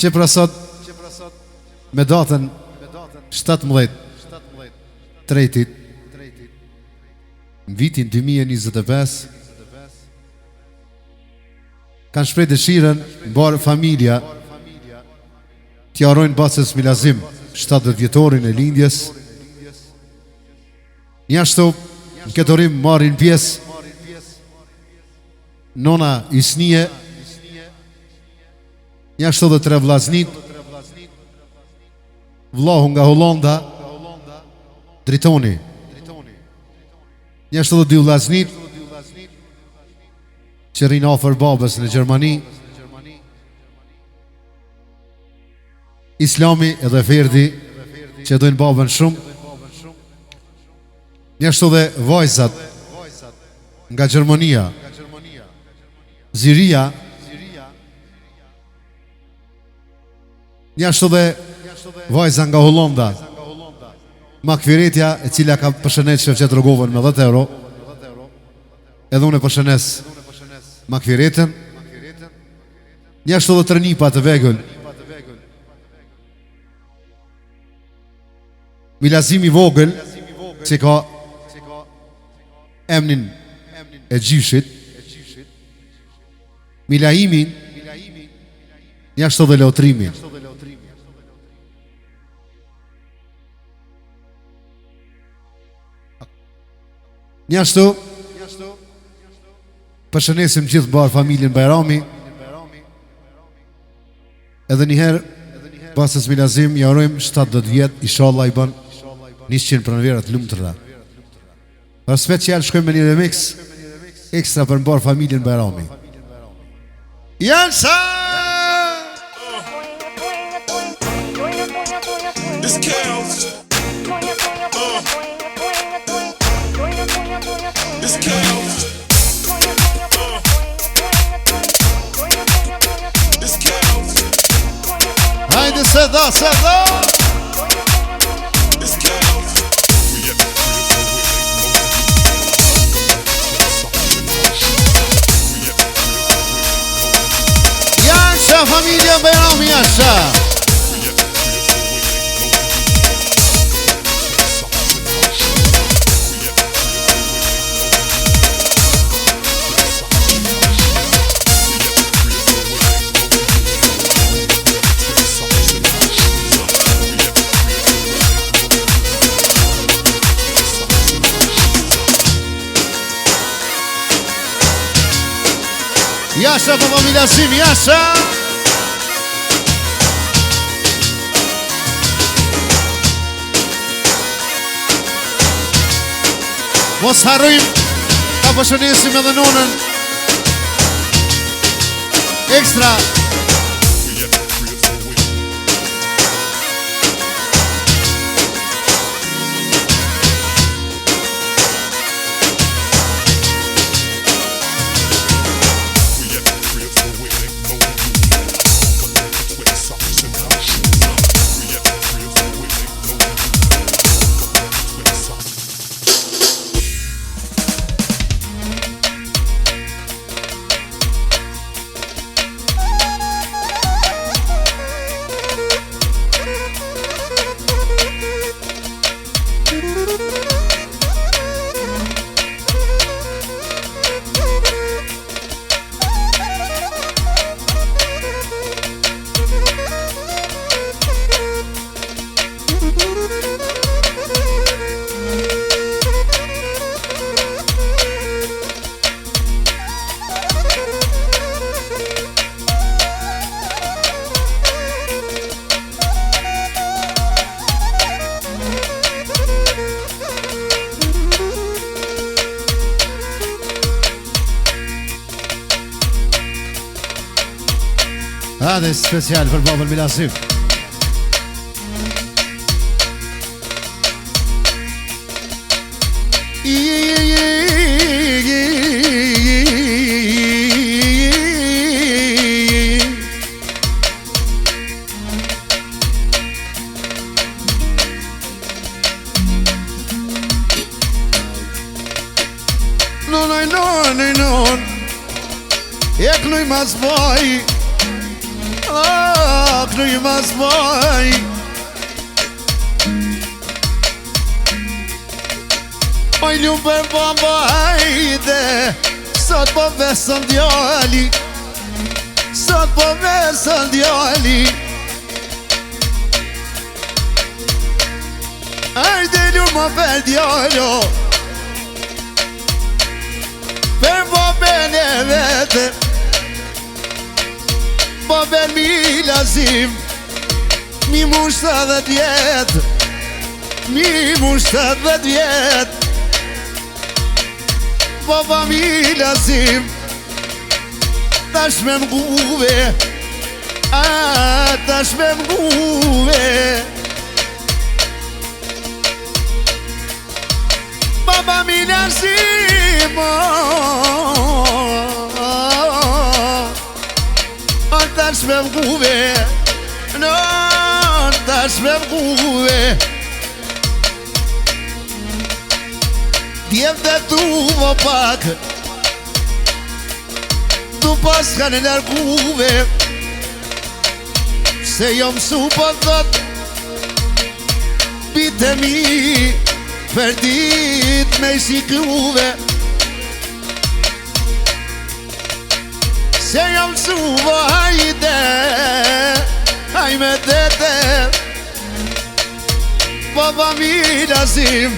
që pra sot me datën 17/3 në vitin 2025 kanë shprej dëshiren në barë familja t'ja arrojnë Basës Milazim 70 vjetorin e lindjes. Njashtu në këtë orim marrin pjesë nona Isnie, njashtu dhe 3 vllaznit, vllahu nga Hollanda, Dritoni, njashtu dhe 2 vllaznit që rinë afër babës në Gjermani, Islami edhe Ferdi që dojnë babën shumë, njashtu dhe vajzat nga Gjermania, Ziria, njashtu dhe vajza nga Hollanda, Makfiretja, e cila ka përshënet Shevqet Rogovën me 10 euro, edhe unë e përshënes Makfiretën, njashtu dhe Trënipa të vegël, Milazimi vogël, që ka emnin e gjyshit, Milaimin, njashtu dhe Leotrimin. Njashtu përshënesim gjithë barë familjen Bajrami, edhe njëherë Basës Milazim jarojmë 70 vjetë, inshallah i bën 100 pranverat lumë të rra. Për special shkojmë me një remix ekstra për në barë familjen Bajrami. Jansa! This counts. This counts. This counts. Hajde se dha, se dha! This counts. Jansa, familja Bajrami, jansa! Jasha për familja Sim, jasha! Mos harrojmë, ka përshëndesim edhe nonën ekstra. Hadi special për babën Milazim. Non, ek nuj mas baj, Knuj mas moj Oj lupe baba hajde Sot po vesën djali Sot po vesën djali Hajde lume për djalo Për babën e vete Babën mi lazim Mi mush 70 vjet Mi mush 70 vjet Baba mi lazim Tash me mguve Tash me mguve Baba mi lazim Tash me mguve No, tash me mguve Djev dhe tu më pak Tu pas ka në larguve Se jo mësu po thot Bite mi Për dit me shikuve Se jo mësu po hajde Hajme dete Baba mi lazim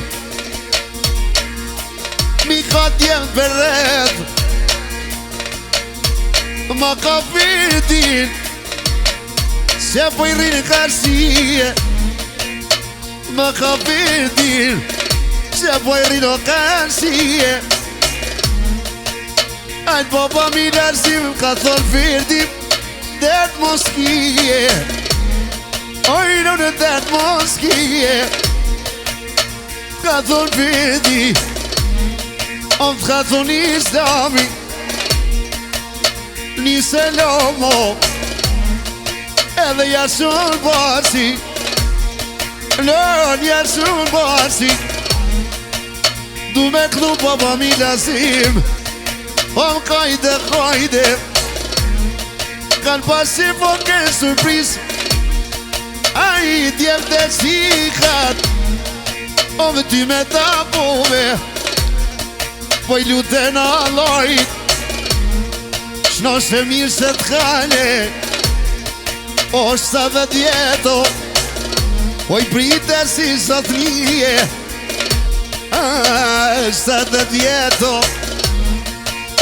Mi ka djemë për red Ma ka firtin Se po I rrinë karsie Ma ka firtin Se po I rrinë karsie Ajnë baba mi lërsim Ka thonë firtim Det moskije Ojnë në det moskije Ka thonë firtim Om të ka thonë islami Një selomo Edhe jasun basi Në jasun basi Du me kënu baba mi lazim Om kajde kajde Kanë pasi po kërë surpriz A I djev dhe cikat Om ty me tapove Po I luten Allahit Shnosh e mirë se t'kale O shta dhe djeto Po I prite si sot nije Shta dhe djeto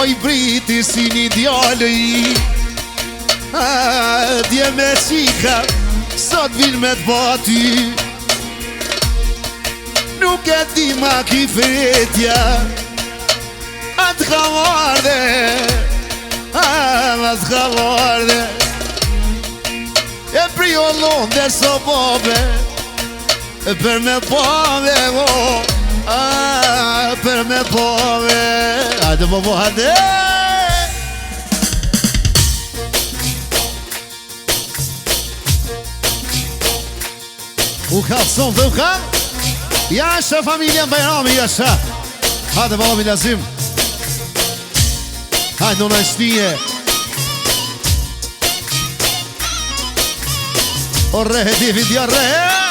Po I priti si një djallë Dje me qika Sot vin me t'bati Nuk e di ma ki fretja Atë ka marde Atë ka marde E prio londe so bobe Për me pove Për me pove Hajde bobo hajde U ka son dhe u ka Jasha familjen Bajrami Jasha Hajde bobo mi lazim Hajde nona e shtije O rehe di vidja rehe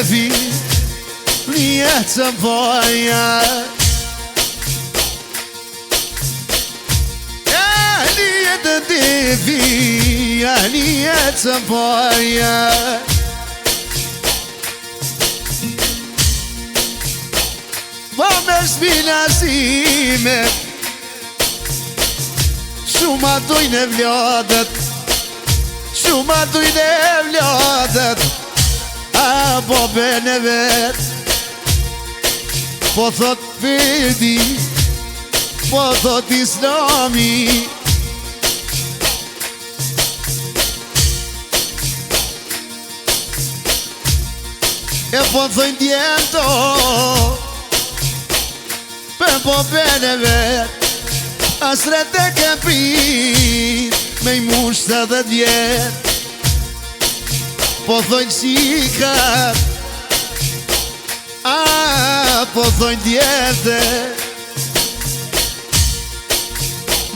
devi Nije të boja Nije të devi Nije të boja Po me shpinazime Shuma dujnë e vlodët Shuma dujnë e vlodët A po bene vet Po thot përdi po thot Islami. E po thojnë djento për po bene vet, asret e ke prit me i mush 70 vjet. Po thojnë qikat, po thojnë djete,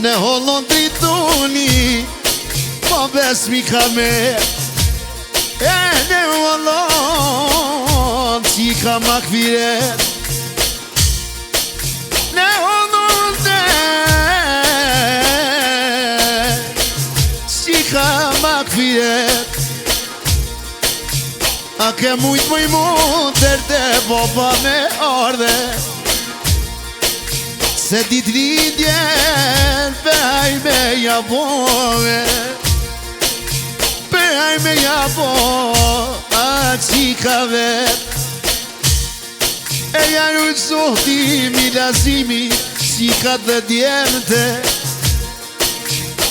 ne hollon drituni, po besmi kamer. E ne hollon qika ma kviret, ne hollon qika ma kviret. A ke mujt më i mund tërte popa me ardhe, se dit lindjen behaj me japove, behaj me japo a qika vet. E janë ujtë zohti mi lazimi qika dhe djemte,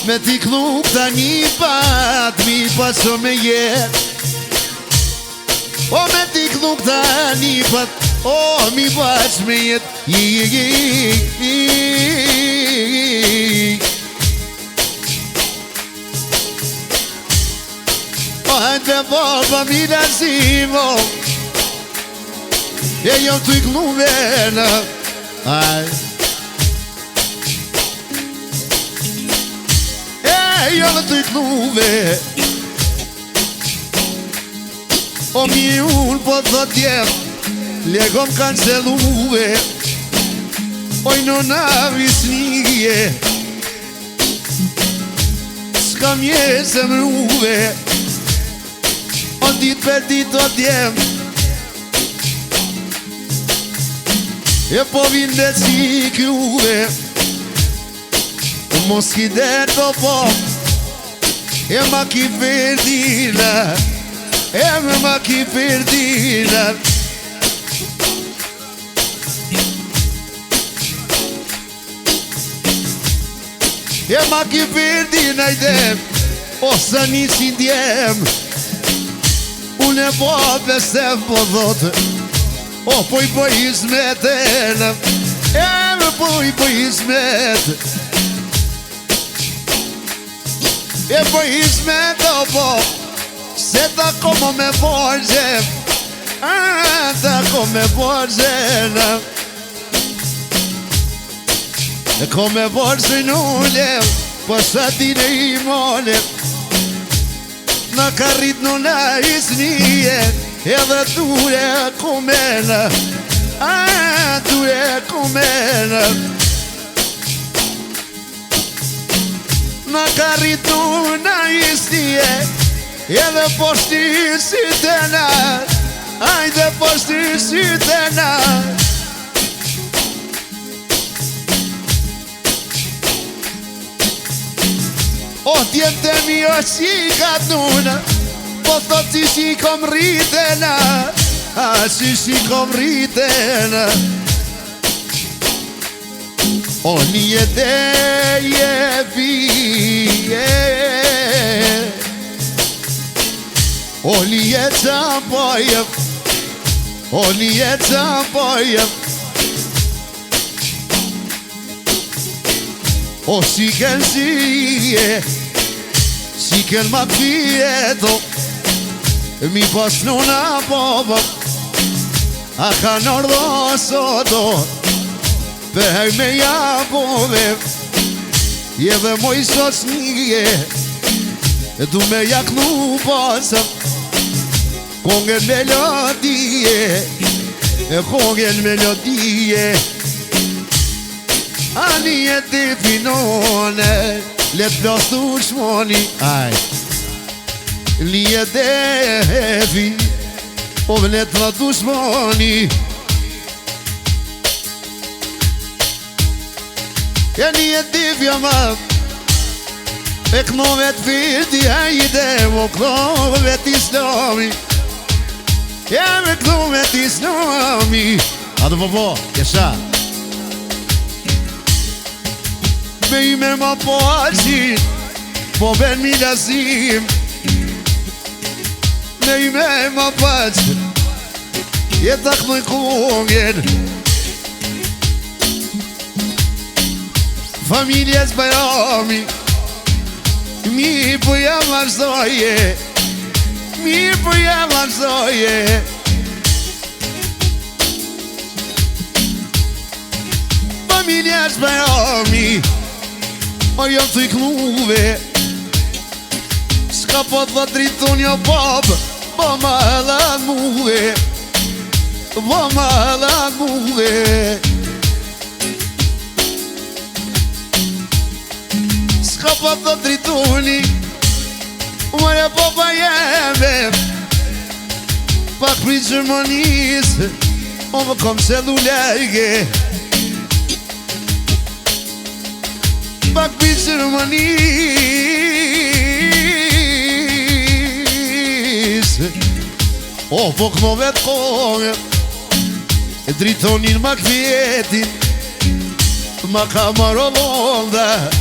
me t'i knuk ta një pat mi paso me jet. O me t'i knuk ta një pat, o mi paç me jet. O hajde baba mi lazimo, e jo t'u i knu vena. E jo t'u i knu vena. O mi unë po thot jem, legom kanceluve, oj nona visnije, s'ka mjesë mruve, o dit për dit o djem, e po vinde si kjuve, mos ki der do po, e ma ki perdina, e ma ki perdina. E ma ki perdina i dem, o sa nisi ndjem, unë e po besem po dhote, o po i po izmeten, e me po i po izmeten, e po izmeten o po, se ta komo me borgjem, ta komo me borgjem, e ko me borgjem ullem, po sa dine i molem, në ka rrit në na isnijen, edhe dure kumena, dure kumena. Në ka rrit në na isnijen, edhe poshti sytena, ajde poshti sytena. O t'jem të mi o qika t'nuna, po thot si shikom rritena, a si shikom rritena. O një deje vije, o një qapojem, o një qapojem, o shiken shije, shiken ma pjeto, mi pas nuna popo, a ka nërdo soto, behaj me japove, je dhe moj sos nije, du me jaknu pasëm, kongen melodije, kongen melodije. Ani e ti finone, let plastu shmoni, li e devi, o let plastu shmoni. E li e devi ama, e knove t'firti hajde, o knove t'islami, e me knove t'islami. A do po, jesha. Me i me ma po aqin, po ben mi lazim. Me i me ma po aqin, jetak më kongjen. Familjes Bajrami, mi po jam vazhdoje, mi po jam vazhdoje. Familjes Bajrami, o jam të i knuve, s'ka po të driton jo pop, po ma edhe muve, po ma edhe muve. S'ka po të dritoni, mërë popa jeme, pak pri Gjermanisë, o më kom se du lege. Pak pri Gjermanisë, o po këmo vetë kongë, e dritonin ma kvetin, ma ka maro londa.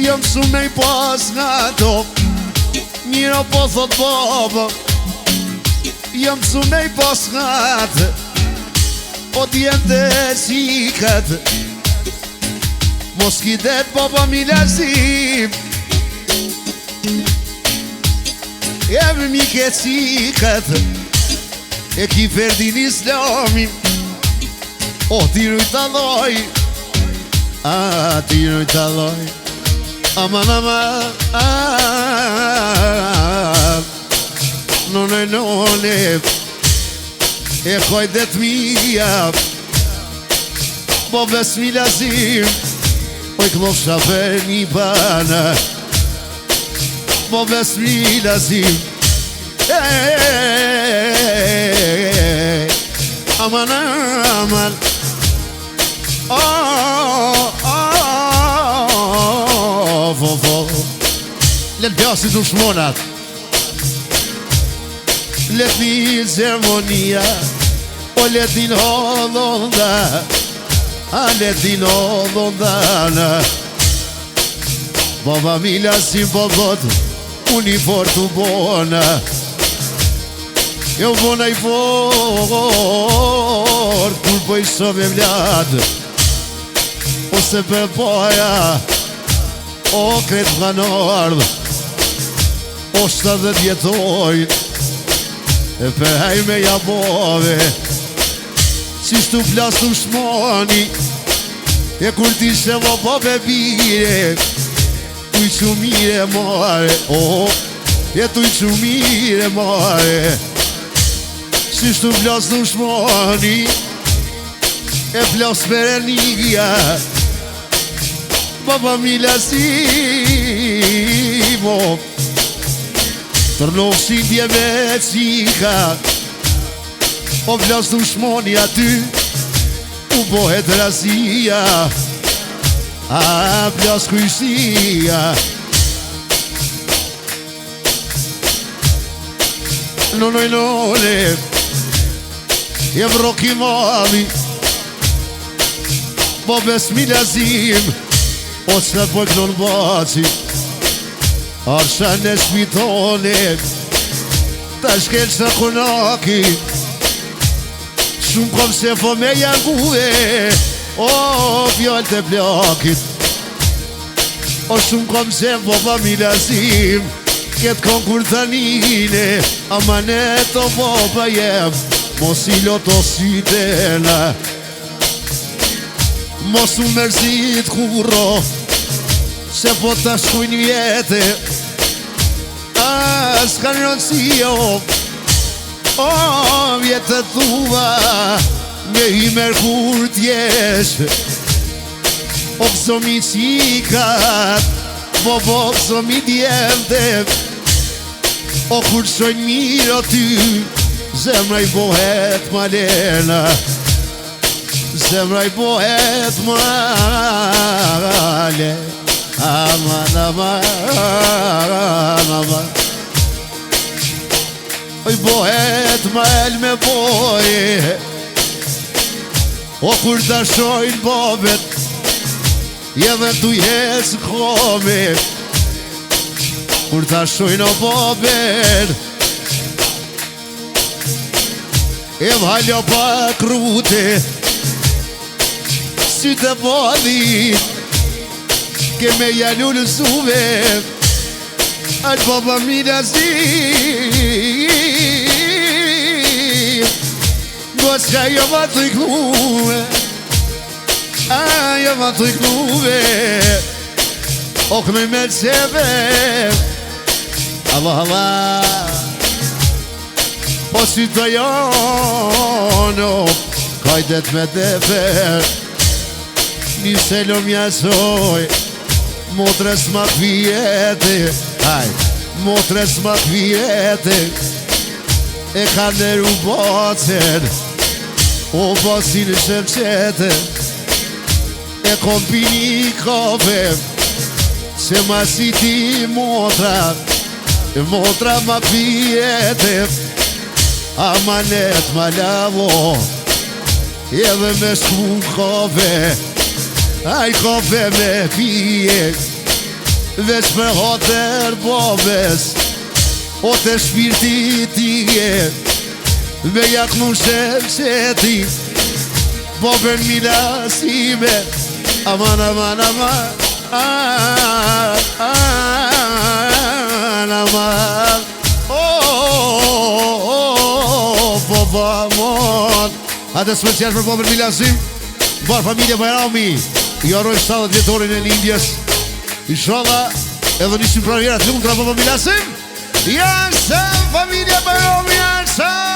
Jam su me i pas nga to, njëra po thot baba. Jam su me i pas nga të, o t'jem të qikat. Mos kitet baba mi lazim, jemi mi ke qikat. E ki Ferdin Islamin, o tiru i taloj, a tiru i taloj. Aman, aman, none, e kojdet mija, po bes mi lazim, oj klof shafer një bana, po bes mi lazim, aman, aman, let bjasit u shmonat, let një zemonia, o let din hodonda, a let din hodonda. Baba mi lasim po bot, unifor të bona, jo bona i fort, kur po i shove vlad, ose për poja, o kretë nga nordë, o 70 jetoj, e për hajme jabove, qishtu plastu shmoni, e kur t'ishe mo po bebire, tuj që mire mare, o, e tuj që mire mare, qishtu plastu shmoni, e plas për e njëja, baba mi lasimo, tërnohësin dje me qika, o vlas të shmoni aty, u bohet razia, a plas kujësia. Nonoj, jem roki mami, po bes mi lazim, o që në pojk në baci, arsha në shpitonet, ta shkel që në kunaki, shumë kom se fo me janguve, o fjall të plakit, o shumë kom se fo pa mi lazim, ketë konkur të nine, amanet o po pa jem, mos i loto sytena, mos u mërzit kurro, se po ta shkujnë vjetë, s'ka në rëndësio, o vjetë të tuva, me i mërkur t'jesh, o këso mi qikat, po këso mi djemte, o kur shojnë mirë o ty, zemra i bohet malena, zemra i bohet male, aman, aman, aman. Oj bohet mal me boje, o kur të shojnë bobet, Jeve tu jesë kome Kur ta shojnë o bober E vhaljo pa krute Sytë e bodit Keme jalu në suve Aqë baba mina zim Gos që jo ma të iknuve Jo ma të iknuve Ok me me qeve Allah Allah Po si të jono Kajdet me defer Një selom jasoj Motres ma të vjete Haj Motres ma të vjete E ka nëru bacen O basin e shepqete E kompini kafe Se ma si ti motra E motra ma pjete Amanet ma lavo Edhe me shku kafe Aj kafe me pije Veç për hoter babes O të shpirti tije Me jak mu shepqeti Babën milasime Aman, aman, aman Aman Baba, aman Ate special për babën milasim Bar familje Bajrami I arroj 70 vjetorin e lindjes Inshallah Edhe nisim pra vjerat lumtra baba milasim Janë se familje Bajrami Janë se